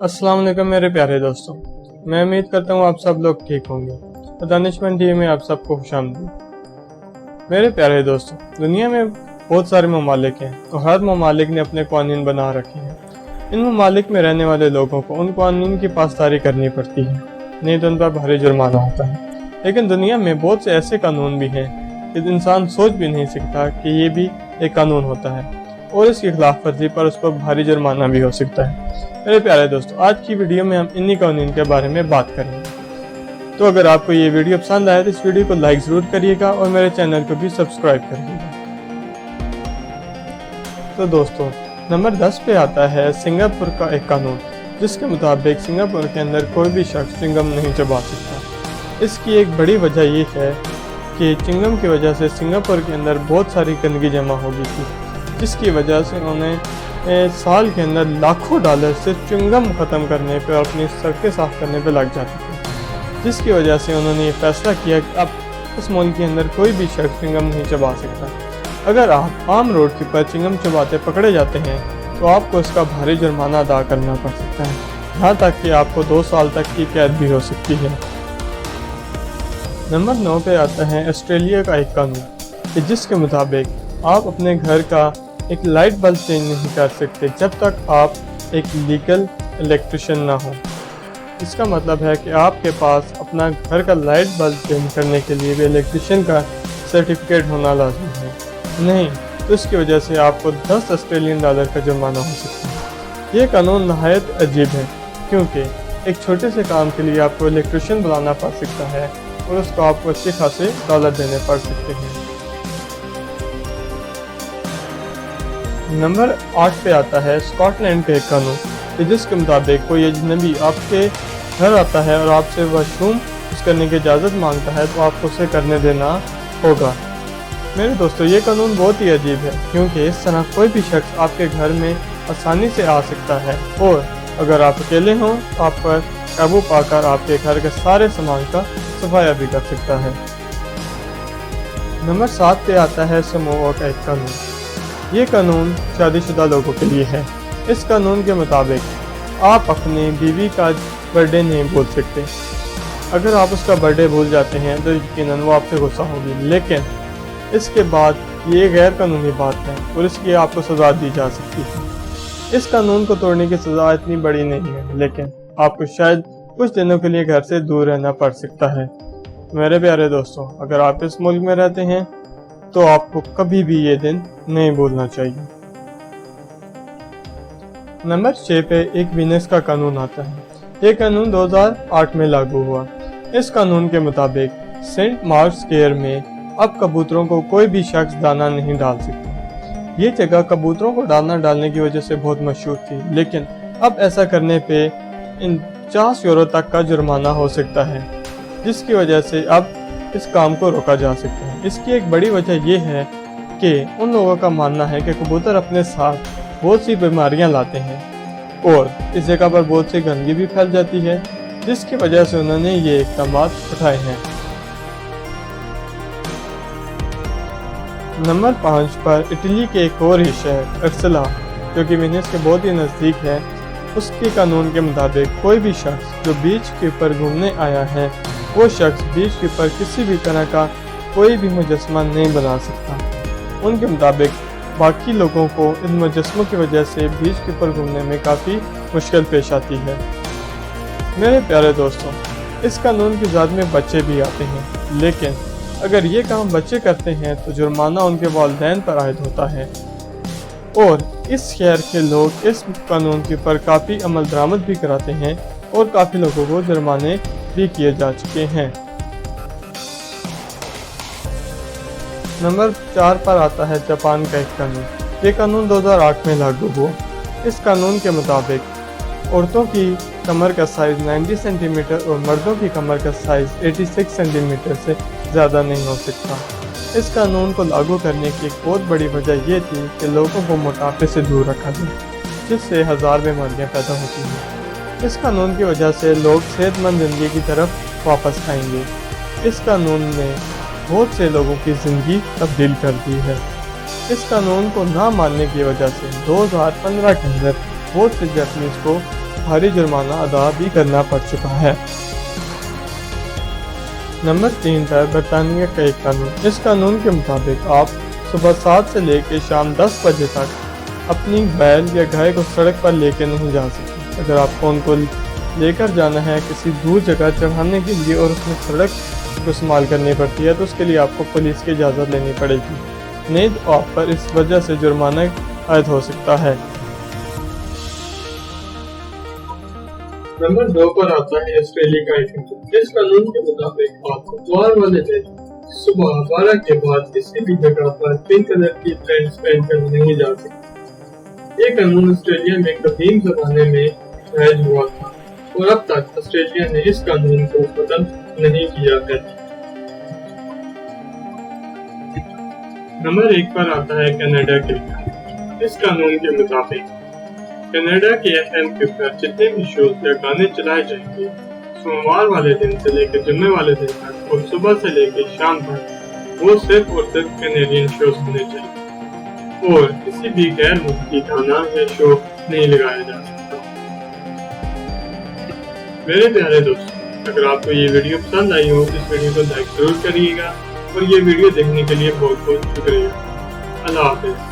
अस्सलाम वालेकुम मेरे प्यारे दोस्तों, मैं उम्मीद करता हूँ आप सब लोग ठीक होंगे और दानिशमंद टीवी में आप सबको खुशामदीद। मेरे प्यारे दोस्तों, दुनिया में बहुत सारे ममालिक हैं और हर ममालिक ने अपने कानून बना रखे हैं। इन ममालिक में रहने वाले लोगों को उन कानून की पासदारी करनी पड़ती है, नहीं तो उन पर भारी जुर्माना होता है। लेकिन दुनिया में बहुत से ऐसे कानून भी हैं कि इंसान सोच भी नहीं सकता कि ये भी एक कानून होता है और इसकी खिलाफ वर्जी पर उस पर भारी जुर्माना भी हो सकता है। मेरे प्यारे दोस्तों, आज की वीडियो में हम इन्हीं कानून के बारे में बात करेंगे। तो अगर आपको ये वीडियो पसंद आए तो इस वीडियो को लाइक ज़रूर करिएगा और मेरे चैनल को भी सब्सक्राइब करिएगा। तो दोस्तों, नंबर 10 पे आता है सिंगापुर का एक कानून, जिसके मुताबिक सिंगापुर के अंदर कोई भी शख्स च्युइंगम नहीं चबा सकता। इसकी एक बड़ी वजह ये है कि च्युइंगम की वजह से सिंगापुर के अंदर बहुत सारी गंदगी जमा हो गई थी, जिसकी वजह से उन्होंने साल के अंदर लाखों डॉलर सिर्फ च्युइंगम ख़त्म करने पे और अपनी सड़कें साफ़ करने पे लग जाते थे, जिसकी वजह से उन्होंने ये फैसला किया कि अब इस मुल्क के अंदर कोई भी शख्स च्युइंगम नहीं चबा सकता। अगर आप आम रोड के ऊपर च्युइंगम चबाते पकड़े जाते हैं तो आपको इसका भारी जुर्माना अदा करना पड़ सकता है, यहाँ तक कि आपको 2 साल तक की कैद भी हो सकती है। नंबर 9 पे आता है ऑस्ट्रेलिया का एक कानून कि जिसके मुताबिक आप अपने घर का एक लाइट बल्ब चेंज नहीं कर सकते जब तक आप एक लीगल इलेक्ट्रिशियन ना हो। इसका मतलब है कि आपके पास अपना घर का लाइट बल्ब चेंज करने के लिए भी इलेक्ट्रिशियन का सर्टिफिकेट होना लाजमी है, नहीं तो इसकी वजह से आपको 10 ऑस्ट्रेलियन डॉलर का जुर्माना हो सकता है। ये कानून नहायत अजीब है, क्योंकि एक छोटे से काम के लिए आपको इलेक्ट्रिशियन बुलाना पड़ सकता है और उसको आपको अच्छे खासे डॉलर देने पड़ सकते हैं। नंबर 8 पे आता है स्कॉटलैंड का एक कानून कि जिसके मुताबिक कोई अजनबी आपके घर आता है और आपसे वॉशरूम यूज़ करने की इजाज़त मांगता है तो आपको उसे करने देना होगा। मेरे दोस्तों, ये कानून बहुत ही अजीब है, क्योंकि इस तरह कोई भी शख्स आपके घर में आसानी से आ सकता है और अगर आप अकेले हों तो आप पर काबू पाकर आपके घर के सारे सामान का सफाया भी कर सकता है। नंबर 7 पे आता है समोआ का एक कानून। ये कानून शादीशुदा लोगों के लिए है। इस कानून के मुताबिक आप अपनी बीवी का बर्थडे नहीं भूल सकते। अगर आप उसका बर्थडे भूल जाते हैं तो यकीनन वो आपसे गुस्सा होगी, लेकिन इसके बाद ये गैर कानूनी बात है और इसकी आपको सज़ा दी जा सकती है। इस कानून को तोड़ने की सज़ा इतनी बड़ी नहीं है, लेकिन आपको शायद कुछ दिनों के लिए घर से दूर रहना पड़ सकता है। मेरे प्यारे दोस्तों, अगर आप इस मुल्क में रहते हैं तो आपको कभी भी ये दिन नहीं भूलना चाहिए। नंबर 6 पे एक वीनस का कानून आता है। ये कानून 2008 में लागू हुआ। इस कानून के मुताबिक सेंट मार्क्स स्क्वायर में अब कबूतरों को कोई भी शख्स दाना नहीं डाल सकता। ये जगह कबूतरों को दाना डालने की वजह से बहुत मशहूर थी, लेकिन अब ऐसा करने पे 50 यूरो तक का जुर्माना हो सकता है, जिसकी वजह से अब इस काम को रोका जा सकता है। इसकी एक बड़ी वजह यह है कि उन लोगों का मानना है कि कबूतर अपने साथ बहुत सी बीमारियां लाते हैं और इस जगह पर बहुत सी गंदगी भी फैल जाती है, जिसकी वजह से उन्होंने ये इक़दाम उठाए हैं। नंबर 5 पर इटली के एक और ही शहर अर्सला, जो कि वीनस के बहुत ही नज़दीक है, उसके कानून के मुताबिक कोई भी शख्स जो बीच के ऊपर घूमने आया है वो शख्स बीच के ऊपर किसी भी तरह का कोई भी मुजस्मा नहीं बना सकता। उनके मुताबिक बाकी लोगों को इन मुजस्मों की वजह से बीच के ऊपर घूमने में काफ़ी मुश्किल पेश आती है। मेरे प्यारे दोस्तों, इस कानून की ज़द में बच्चे भी आते हैं, लेकिन अगर ये काम बच्चे करते हैं तो जुर्माना उनके वालिदैन पर आयद होता है और इस शहर के लोग इस कानून के ऊपर काफ़ी अमल दरामद भी कराते हैं और काफ़ी लोगों को जुर्माने भी किए जा चुके हैं। नंबर 4 पर आता है जापान का एक कानून। ये कानून 2008 में लागू हुआ। इस कानून के मुताबिक औरतों की कमर का साइज़ 90 सेंटीमीटर और मर्दों की कमर का साइज़ 86 सेंटीमीटर से ज़्यादा नहीं हो सकता। इस कानून को लागू करने की एक बहुत बड़ी वजह ये थी कि लोगों को मोटापे से दूर रखा जाए, जिससे 1000 बीमारियाँ पैदा होती हैं। इस कानून की वजह से लोग सेहतमंद ज़िंदगी की तरफ वापस आएंगे। इस कानून ने बहुत से लोगों की ज़िंदगी तब्दील कर दी है। इस कानून को ना मानने की वजह से 2015 के अंदर बहुत से जापानीज़ को भारी जुर्माना अदा भी करना पड़ चुका है। नंबर 3 पर बरतानिया का एक कानून। इस कानून के मुताबिक आप सुबह 7 से लेकर शाम 10 बजे तक अपनी बैल या गाय को सड़क पर लेकर नहीं जा सकते। अगर आपको उनको लेकर जाना है किसी दूर जगह चढ़ाने के लिए और उसमें सड़क को इस्तेमाल करनी पड़ती है तो उसके लिए आपको पुलिस की इजाज़त लेनी पड़ेगी, नहीं तो आप पर इस वजह से जुर्माना आयद हो सकता है। नंबर 2 पर आता है ऑस्ट्रेलिया का एक कानून। इस कानून के मुताबिक आप सोमवार वाले दिन सुबह 12 के बाद किसी भी जगह पर पिंक कलर की पैंट्स पहनकर नहीं जा सकते। ये कानून ऑस्ट्रेलिया में कदीम जमाने में जायज हुआ था और अब तक ऑस्ट्रेलिया ने इस कानून को खत्म नहीं किया है। नंबर 1 पर आता है कनाडा के कानून। इस कानून के मुताबिक कनाडा के FM के ऊपर जितने भी शोज या गाने चलाए जाएंगे सोमवार वाले दिन से लेकर जुम्मे वाले दिन तक और सुबह से लेकर शाम तक वो सिर्फ और सिर्फ कैनेडियन शोज होने चाहिए और किसी भी गैर मुल्की गाना या शो नहीं लगाया जा सकता। मेरे प्यारे दोस्तों, अगर आपको ये वीडियो पसंद आई हो तो इस वीडियो को लाइक जरूर करिएगा और ये वीडियो देखने के लिए बहुत बहुत शुक्रिया। अल्लाह हाफिज़।